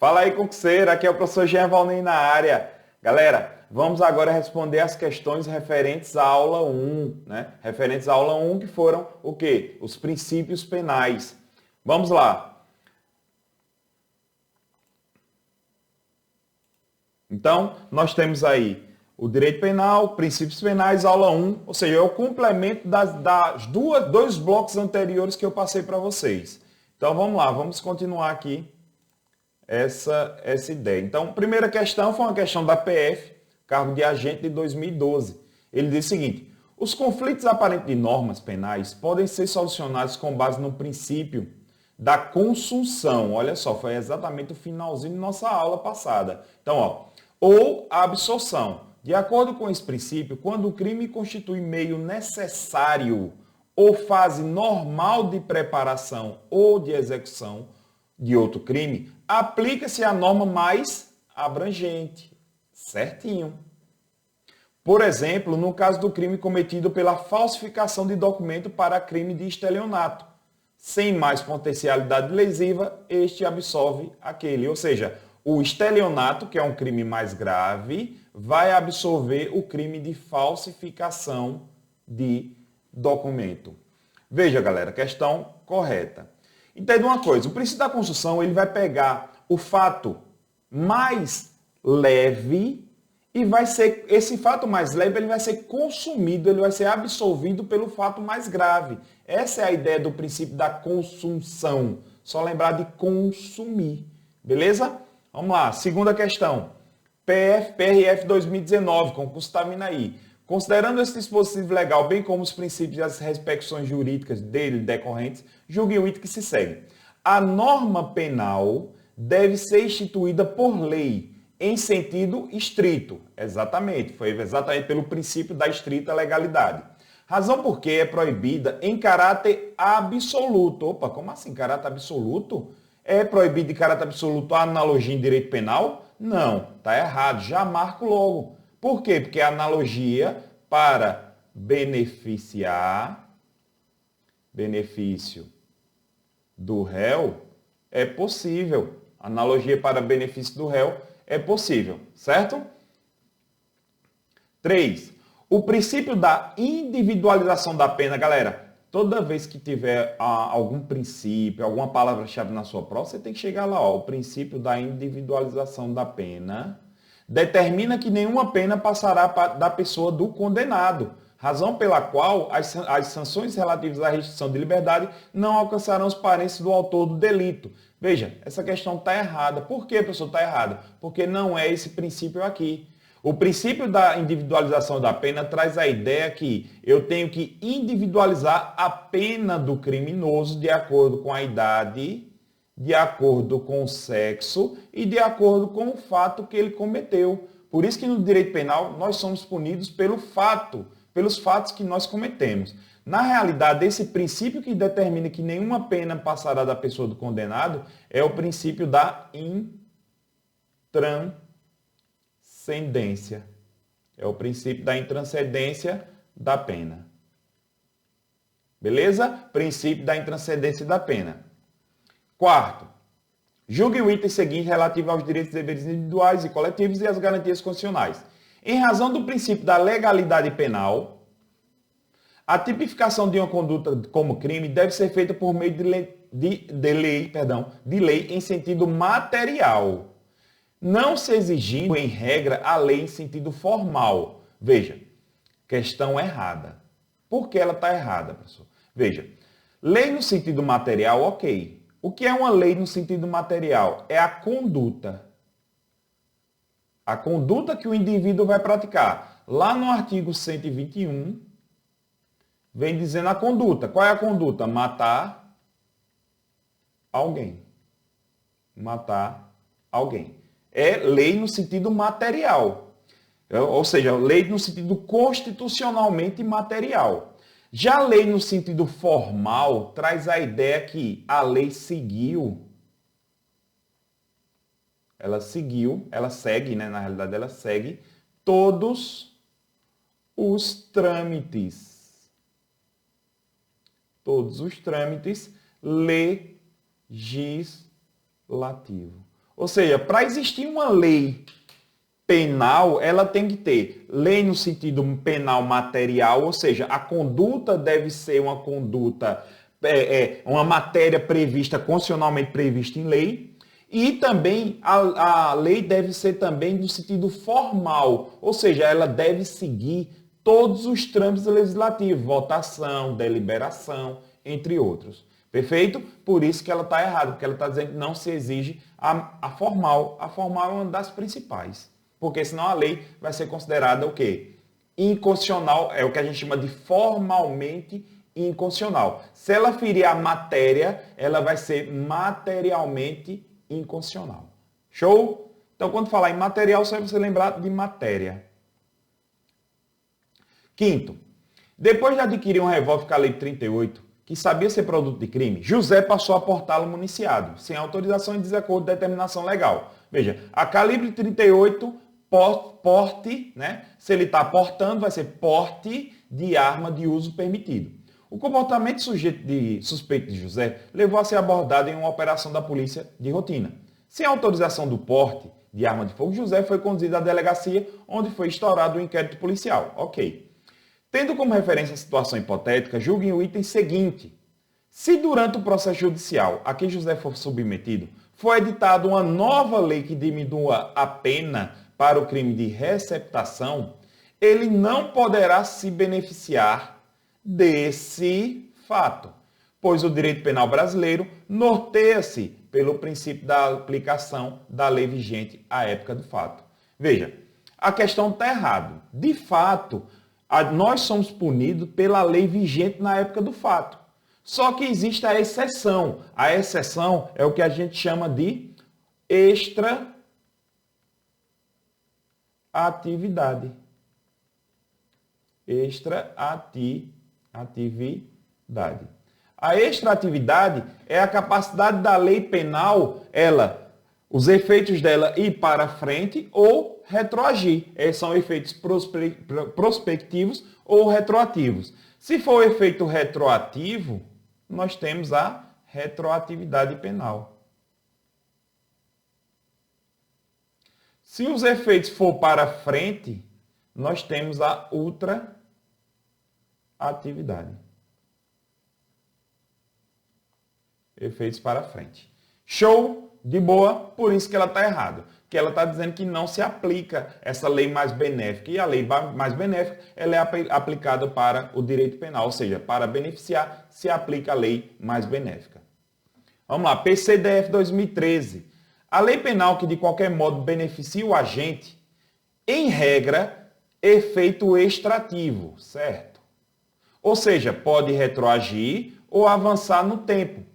Fala aí, concurseiro, aqui é o professor Jean Valnei na área. Galera, vamos agora responder as questões referentes à aula 1, né? Referentes à aula 1, que foram o quê? Os princípios penais. Vamos lá. Então, nós temos aí o direito penal, princípios penais, aula 1, ou seja, é o complemento dois blocos anteriores que eu passei para vocês. Então, vamos lá, vamos continuar aqui essa ideia. Então, primeira questão foi uma questão da PF, cargo de agente de 2012. Ele diz o seguinte: os conflitos aparentes de normas penais podem ser solucionados com base no princípio da consunção. Olha só, foi exatamente o finalzinho de nossa aula passada. Então, ó, ou a absorção. De acordo com esse princípio, quando o crime constitui meio necessário ou fase normal de preparação ou de execução de outro crime, aplica-se a norma mais abrangente. Certinho. Por exemplo, no caso do crime cometido pela falsificação de documento para crime de estelionato, sem mais potencialidade lesiva, este absolve aquele. Ou seja, o estelionato, que é um crime mais grave, vai absolver o crime de falsificação de documento. Veja, galera, questão correta. Entenda uma coisa, o princípio da construção ele vai pegar o fato mais leve e vai ser, esse fato mais leve ele vai ser consumido, ele vai ser absolvido pelo fato mais grave. Essa é a ideia do princípio da consunção. Só lembrar de consumir. Beleza? Vamos lá, segunda questão. PRF 2019, concurso está vindo aí. Considerando esse dispositivo legal, bem como os princípios e as repercussões jurídicas dele decorrentes, julgue o item que se segue. A norma penal deve ser instituída por lei, em sentido estrito. Exatamente, foi exatamente pelo princípio da estrita legalidade. Razão por que é proibida em caráter absoluto. Opa, como assim caráter absoluto? É proibido em caráter absoluto a analogia em direito penal? Não, está errado, já marco logo. Por quê? Porque a analogia para benefício do réu é possível. Analogia para benefício do réu é possível, certo? 3. O princípio da individualização da pena, galera, toda vez que tiver algum princípio, alguma palavra-chave na sua prova, você tem que chegar lá, ó, o princípio da individualização da pena determina que nenhuma pena passará da pessoa do condenado, razão pela qual as sanções relativas à restrição de liberdade não alcançarão os parentes do autor do delito. Veja, essa questão está errada. Por que, professor, está errada? Porque não é esse princípio aqui. O princípio da individualização da pena traz a ideia que eu tenho que individualizar a pena do criminoso de acordo com a idade, de acordo com o sexo e de acordo com o fato que ele cometeu. Por isso que no direito penal nós somos punidos pelos fatos que nós cometemos. Na realidade, esse princípio que determina que nenhuma pena passará da pessoa do condenado é o princípio da intranscendência. É o princípio da intranscendência da pena. Beleza? Princípio da intranscendência da pena. Quarto, julgue o item seguinte relativo aos direitos e deveres individuais e coletivos e às garantias constitucionais. Em razão do princípio da legalidade penal, a tipificação de uma conduta como crime deve ser feita por meio de lei em sentido material, não se exigindo, em regra, a lei em sentido formal. Veja, questão errada. Por que ela está errada, professor? Veja, lei no sentido material, ok. O que é uma lei no sentido material? É a conduta. A conduta que o indivíduo vai praticar. Lá no artigo 121, vem dizendo a conduta. Qual é a conduta? Matar alguém. Matar alguém. É lei no sentido material. Ou seja, lei no sentido constitucionalmente material. Já a lei no sentido formal traz a ideia que a lei ela segue, né? Na realidade ela segue todos os trâmites. Todos os trâmites legislativos. Ou seja, para existir uma lei penal, ela tem que ter lei no sentido penal material, ou seja, a conduta deve ser uma conduta, uma matéria prevista, constitucionalmente prevista em lei, e também a lei deve ser também no sentido formal, ou seja, ela deve seguir todos os trâmites legislativos, votação, deliberação, entre outros. Perfeito? Por isso que ela está errada, porque ela está dizendo que não se exige a formal. A formal é uma das principais. Porque senão a lei vai ser considerada o quê? Inconstitucional, é o que a gente chama de formalmente inconstitucional. Se ela ferir a matéria, ela vai ser materialmente inconstitucional. Show? Então, quando falar em material, só é você lembrar de matéria. Quinto, depois de adquirir um revólver calibre 38, que sabia ser produto de crime, José passou a portá-lo municiado, sem autorização e desacordo de determinação legal. Veja, a calibre 38, porte, né? Se ele está portando, vai ser porte de arma de uso permitido. O comportamento suspeito de José levou a ser abordado em uma operação da polícia de rotina. Sem autorização do porte de arma de fogo, José foi conduzido à delegacia, onde foi instaurado o inquérito policial. Ok. Tendo como referência a situação hipotética, julguem o item seguinte. Se durante o processo judicial a que José for submetido, for editada uma nova lei que diminua a pena para o crime de receptação, ele não poderá se beneficiar desse fato, pois o direito penal brasileiro norteia-se pelo princípio da aplicação da lei vigente à época do fato. Veja, a questão está errada. De fato, nós somos punidos pela lei vigente na época do fato. Só que existe a exceção. A exceção é o que a gente chama de extraatividade. Extraatividade. A extraatividade é a capacidade da lei penal, os efeitos dela ir para frente ou retroagir. Esses são efeitos prospectivos ou retroativos. Se for o efeito retroativo, nós temos a retroatividade penal. Se os efeitos for para frente, nós temos a ultraatividade. Efeitos para frente. Show? De boa, por isso que ela está errada. Que ela está dizendo que não se aplica essa lei mais benéfica. E a lei mais benéfica ela é aplicada para o direito penal, ou seja, para beneficiar, se aplica a lei mais benéfica. Vamos lá, PCDF 2013. A lei penal que de qualquer modo beneficia o agente, em regra, efeito extrativo, certo? Ou seja, pode retroagir ou avançar no tempo.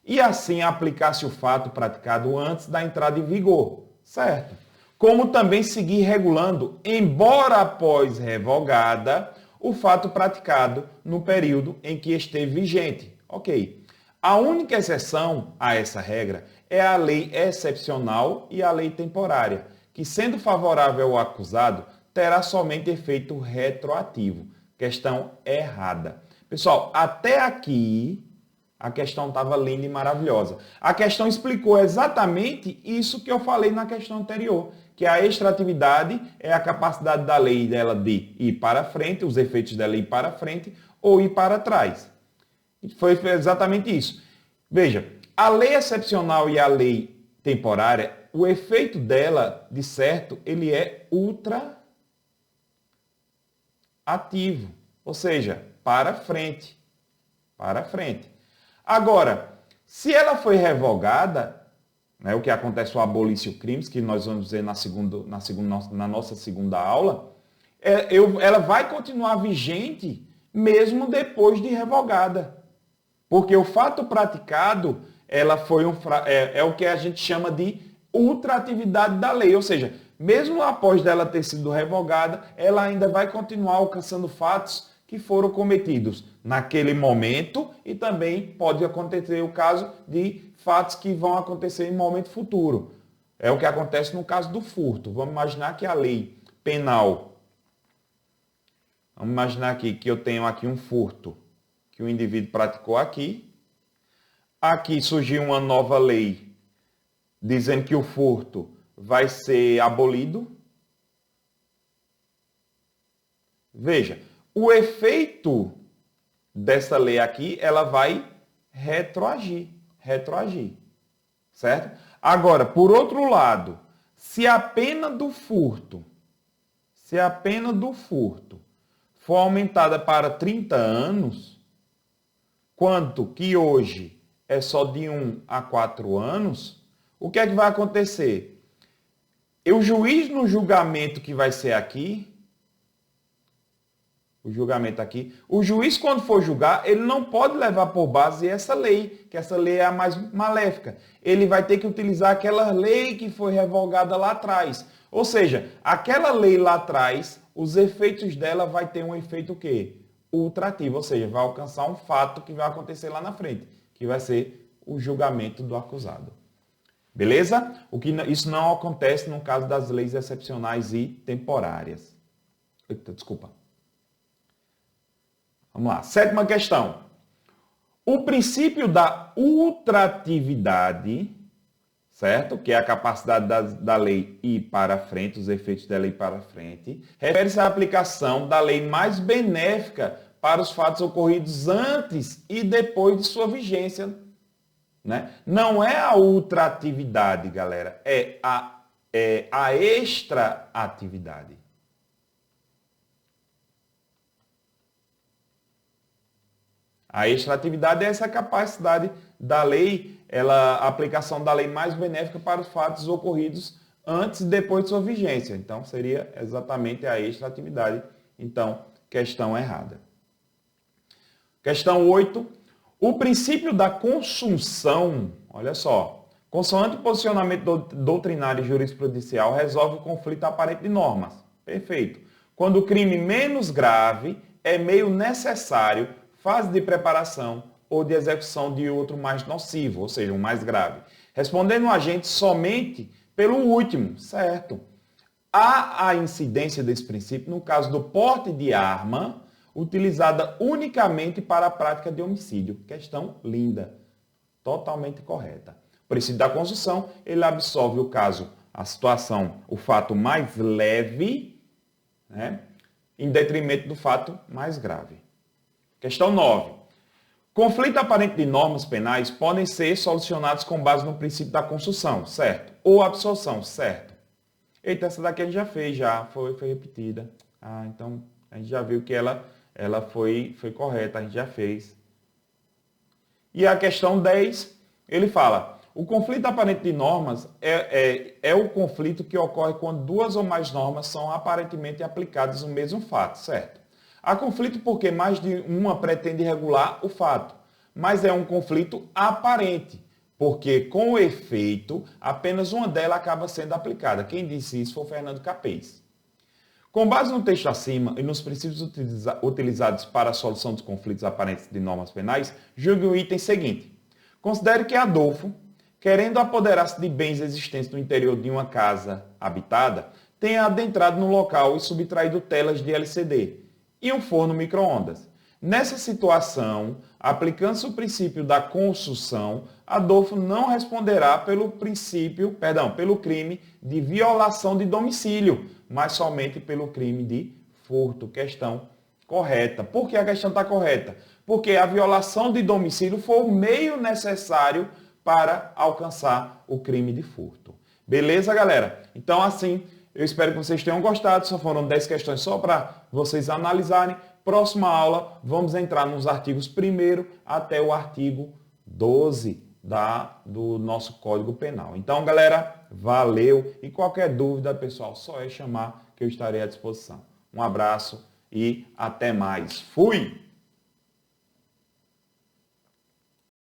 E assim aplicar-se o fato praticado antes da entrada em vigor, certo? Como também seguir regulando, embora após revogada, o fato praticado no período em que esteve vigente. Ok. A única exceção a essa regra é a lei excepcional e a lei temporária, que sendo favorável ao acusado, terá somente efeito retroativo. Questão errada. Pessoal, até aqui a questão estava linda e maravilhosa. A questão explicou exatamente isso que eu falei na questão anterior, que a extratividade é a capacidade da lei dela de ir para frente, os efeitos dela ir para frente ou ir para trás. Foi exatamente isso. Veja, a lei excepcional e a lei temporária, o efeito dela, de certo, ele é ultraativo, ou seja, para frente. Para frente. Agora, se ela foi revogada, né, o que acontece com o abolício crimes, que nós vamos ver na nossa segunda aula, ela vai continuar vigente mesmo depois de revogada. Porque o fato praticado é o que a gente chama de ultraatividade da lei. Ou seja, mesmo após dela ter sido revogada, ela ainda vai continuar alcançando fatos que foram cometidos naquele momento e também pode acontecer o caso de fatos que vão acontecer em momento futuro. É o que acontece no caso do furto. Vamos imaginar que a lei penal, vamos imaginar aqui que eu tenho aqui um furto que o indivíduo praticou aqui. Aqui surgiu uma nova lei dizendo que o furto vai ser abolido. Veja, o efeito dessa lei aqui, ela vai retroagir, certo? Agora, por outro lado, se a pena do furto for aumentada para 30 anos, quanto que hoje é só de 1 a 4 anos, o que é que vai acontecer? O juiz no julgamento que vai ser aqui, o juiz quando for julgar, ele não pode levar por base essa lei, que essa lei é a mais maléfica. Ele vai ter que utilizar aquela lei que foi revogada lá atrás. Ou seja, aquela lei lá atrás, os efeitos dela vai ter um efeito o quê? Ultrativo, ou seja, vai alcançar um fato que vai acontecer lá na frente, que vai ser o julgamento do acusado. Beleza? Isso não acontece no caso das leis excepcionais e temporárias. Eita, desculpa. Vamos lá. 7ª questão. O princípio da ultratividade, certo? Que é a capacidade da lei ir para frente, os efeitos da lei para frente, refere-se à aplicação da lei mais benéfica para os fatos ocorridos antes e depois de sua vigência. Né? Não é a ultratividade, galera, é a extraatividade. A extraatividade é essa capacidade da lei, a aplicação da lei mais benéfica para os fatos ocorridos antes e depois de sua vigência. Então, seria exatamente a extraatividade. Então, questão errada. Questão 8. O princípio da consunção, olha só, consoante o posicionamento doutrinário e jurisprudencial, resolve o conflito aparente de normas. Perfeito. Quando o crime menos grave é meio necessário, fase de preparação ou de execução de outro mais nocivo, ou seja, um mais grave. Respondendo o agente somente pelo último, certo? Há a incidência desse princípio no caso do porte de arma utilizada unicamente para a prática de homicídio. Questão linda, totalmente correta. O princípio da consunção, ele absolve o caso, a situação, o fato mais leve, né, em detrimento do fato mais grave. Questão 9. Conflito aparente de normas penais podem ser solucionados com base no princípio da consunção, certo? Ou absolução, certo? Eita, essa daqui a gente já fez, foi repetida. Então a gente já viu que ela foi correta, a gente já fez. E a questão 10, ele fala, o conflito aparente de normas é o conflito que ocorre quando duas ou mais normas são aparentemente aplicadas no mesmo fato, certo? Há conflito porque mais de uma pretende regular o fato, mas é um conflito aparente, porque com o efeito, apenas uma delas acaba sendo aplicada. Quem disse isso foi o Fernando Capês. Com base no texto acima e nos princípios utilizados para a solução dos conflitos aparentes de normas penais, julgue o item seguinte. Considere que Adolfo, querendo apoderar-se de bens existentes no interior de uma casa habitada, tenha adentrado no local e subtraído telas de LCD e um forno micro-ondas. Nessa situação, aplicando-se o princípio da consunção, Adolfo não responderá pelo crime de violação de domicílio, mas somente pelo crime de furto. Questão correta. Por que a questão está correta? Porque a violação de domicílio foi o meio necessário para alcançar o crime de furto. Beleza, galera? Então, assim, eu espero que vocês tenham gostado. Só foram 10 questões só para vocês analisarem. Próxima aula, vamos entrar nos artigos 1º até o artigo 12 do nosso Código Penal. Então, galera, valeu. E qualquer dúvida, pessoal, só é chamar que eu estarei à disposição. Um abraço e até mais. Fui!